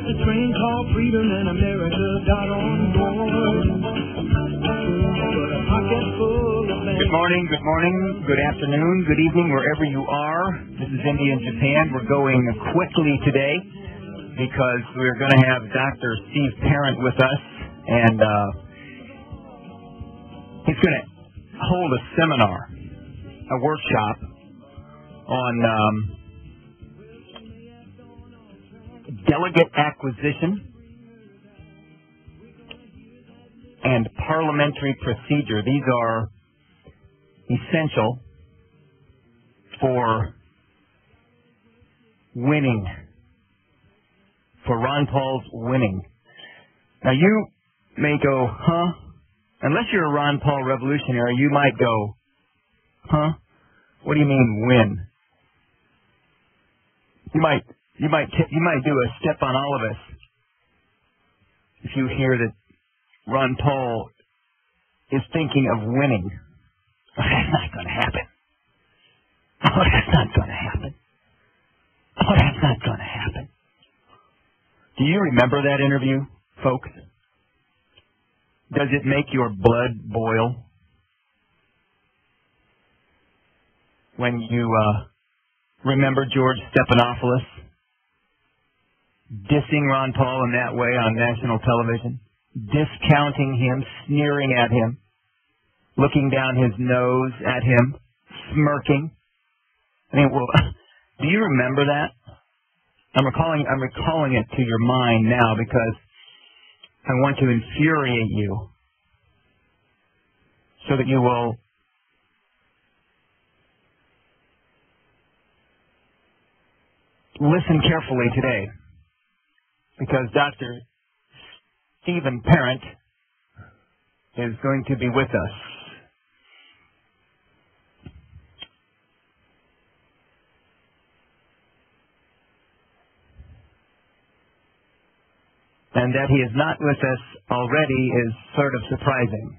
the train called freedom and America got on board. But a pocket full of Good morning, good afternoon, good evening, wherever you are. This is Indy in Japan. We're going quickly today because we're going to have DrSteveParent with us, and he's going to hold a seminar, a workshop on delegate acquisition and parliamentary procedure. These are essential for winning, for Ron Paul's winning. Now you may go, huh? Unless you're a Ron Paul revolutionary, you might go, huh? What do you mean win? You might do a step on all of us if you hear that Ron Paul is thinking of winning. Oh, that's not going to happen. Oh, that's not going to happen. Oh, that's not going to happen. Do you remember that interview, folks? Does it make your blood boil when you remember George Stephanopoulos dissing Ron Paul in that way on national television, discounting him, sneering at him, looking down his nose at him, smirking? I mean, well, do you remember that? I'm recalling it to your mind now because I want to infuriate you so that you will listen carefully today, because DrSteveParent is going to be with us. And that he is not with us already is sort of surprising.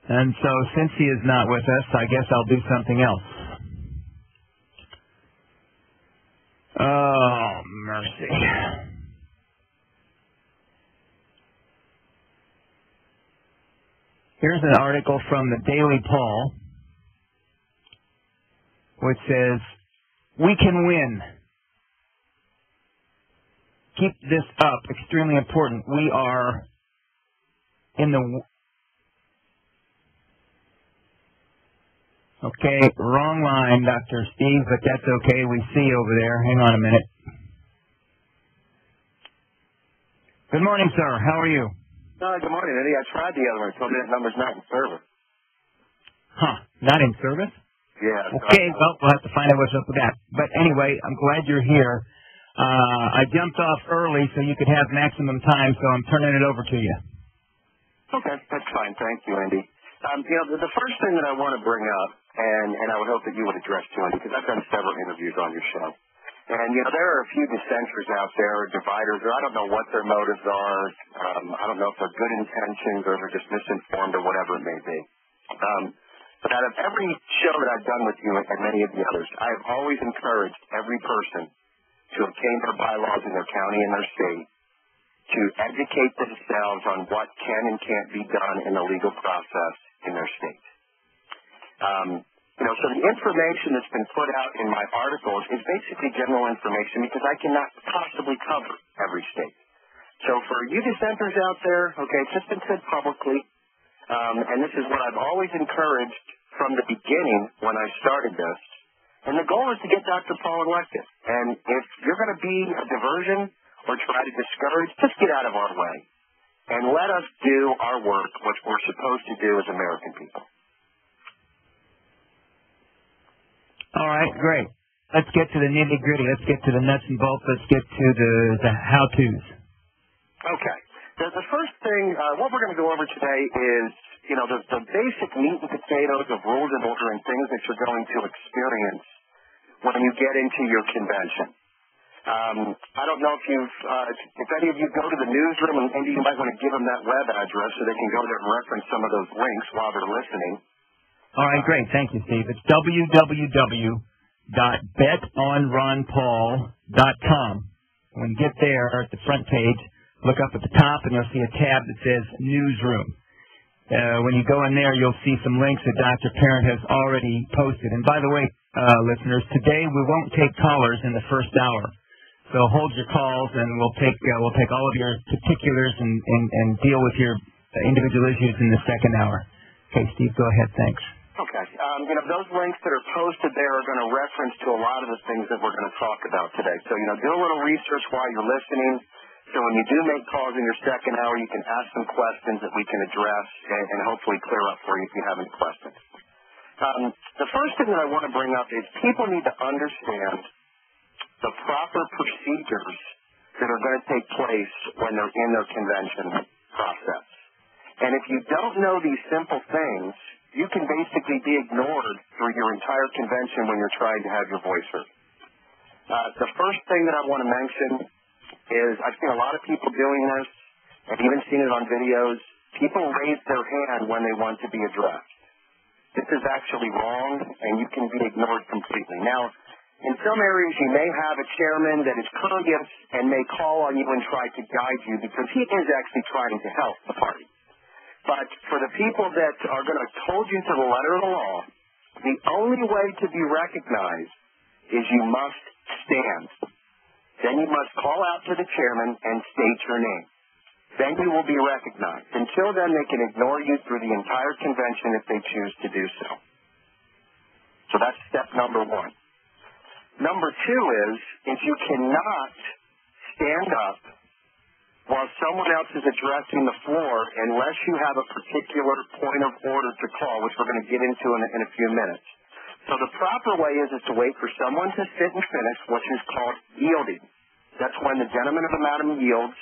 And so, since he is not with us, I guess I'll do something else. Oh, mercy. Here's an article from the Daily Paul, which says, "We can win. Keep this up. Extremely important. We are in the..." Okay, wrong line, Dr. Steve, but that's okay. We see over there. Hang on a minute. Good morning, sir. How are you? Good morning, Eddie. I tried the other one. It told me that number's not in service. Huh. Not in service? Yeah. Okay, well, we'll have to find out what's up with that. But anyway, I'm glad you're here. I jumped off early so you could have maximum time, so I'm turning it over to you. Okay, that's fine. Thank you, Andy. The first thing that I want to bring up, and I would hope that you would address too, Andy, because I've done several interviews on your show. And, there are a few dissenters out there, or dividers, or I don't know what their motives are. I don't know if they're good intentions or they're just misinformed or whatever it may be. But out of every show that I've done with you and many of the others, I have always encouraged every person to obtain their bylaws in their county and their state, to educate themselves on what can and can't be done in the legal process in their state. So the information that's been put out in my articles is basically general information because I cannot possibly cover every state. So for you dissenters out there, okay, it's just been said publicly, and this is what I've always encouraged from the beginning when I started this, and the goal is to get Dr. Paul elected. And if you're going to be a diversion or try to discourage, just get out of our way and let us do our work, which we're supposed to do as American people. All right, great. Let's get to the nitty-gritty. Let's get to the nuts and bolts. Let's get to the how-tos. Okay. The first thing, what we're going to go over today is, the basic meat and potatoes of rules of order and things that you're going to experience when you get into your convention. I don't know if if any of you go to the newsroom, and Indy, you might want to give them that web address so they can go there and reference some of those links while they're listening. All right, great. Thank you, Steve. It's www.betonronpaul.com. When you get there at the front page, look up at the top, and you'll see a tab that says Newsroom. When you go in there, you'll see some links that DrParent has already posted. And by the way, listeners, today we won't take callers in the first hour. So hold your calls, and we'll take all of your particulars and deal with your individual issues in the second hour. Okay, Steve, go ahead. Thanks. Okay. Those links that are posted there are going to reference to a lot of the things that we're going to talk about today. So, do a little research while you're listening. So when you do make calls in your second hour, you can ask some questions that we can address and hopefully clear up for you if you have any questions. The first thing that I want to bring up is people need to understand the proper procedures that are going to take place when they're in their convention process. And if you don't know these simple things, you can basically be ignored through your entire convention when you're trying to have your voice heard. The first thing that I want to mention is I've seen a lot of people doing this. I've even seen it on videos. People raise their hand when they want to be addressed. This is actually wrong, and you can be ignored completely. Now, in some areas, you may have a chairman that is courteous and may call on you and try to guide you because he is actually trying to help the party. But for the people that are going to hold you to the letter of the law, the only way to be recognized is you must stand. Then you must call out to the chairman and state your name. Then you will be recognized. Until then, they can ignore you through the entire convention if they choose to do so. So that's step number one. Number two is you cannot stand up while someone else is addressing the floor unless you have a particular point of order to call, which we're going to get into in a few minutes. So the proper way is to wait for someone to sit and finish, which is called yielding. That's when the gentleman or the madam yields,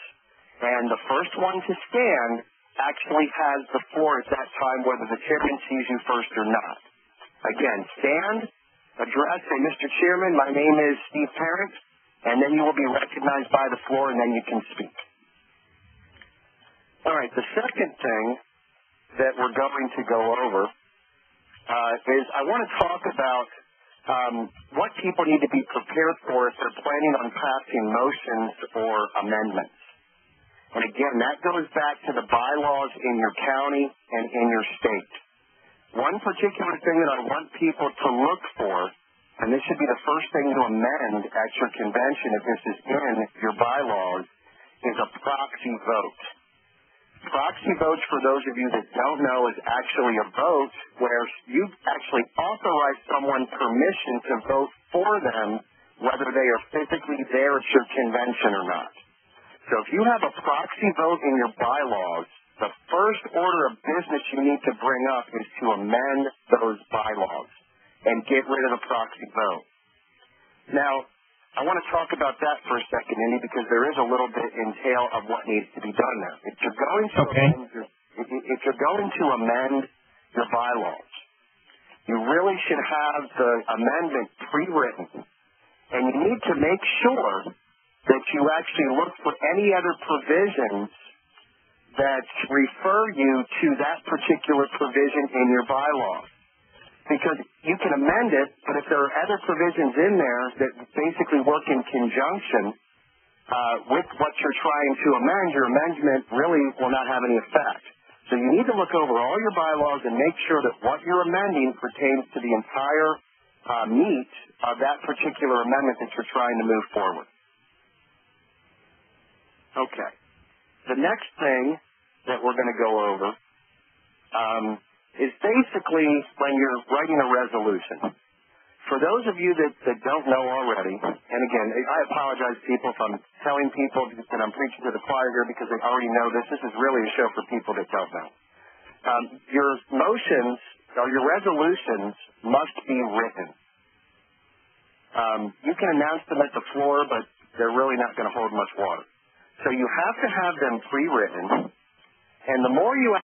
and the first one to stand actually has the floor at that time, whether the chairman sees you first or not. Again, stand, address, say, Mr. Chairman, my name is DrSteveParent, and then you will be recognized by the floor, and then you can speak. All right, the second thing that we're going to go over is I want to talk about what people need to be prepared for if they're planning on passing motions or amendments. And again, that goes back to the bylaws in your county and in your state. One particular thing that I want people to look for, and this should be the first thing to amend at your convention if this is in your bylaws, is a proxy vote. Proxy votes, for those of you that don't know, is actually a vote where you actually authorize someone permission to vote for them, whether they are physically there at your convention or not. So if you have a proxy vote in your bylaws, the first order of business you need to bring up is to amend those bylaws and get rid of the proxy vote. Now, I want to talk about that for a second, Indy, because there is a little bit entail of what needs to be done there. If you're going to amend your bylaws, you really should have the amendment pre-written, and you need to make sure that you actually look for any other provisions that refer you to that particular provision in your bylaws. Because you can amend it, but if there are other provisions in there that basically work in conjunction with what you're trying to amend, your amendment really will not have any effect. So you need to look over all your bylaws and make sure that what you're amending pertains to the entire meat of that particular amendment that you're trying to move forward. Okay. The next thing that we're going to go over is basically when you're writing a resolution. For those of you that don't know already, and again, I apologize, people, if I'm telling people that I'm preaching to the choir here because they already know this. This is really a show for people that don't know. Your motions or your resolutions must be written. You can announce them at the floor, but they're really not going to hold much water. So you have to have them pre-written, and the more you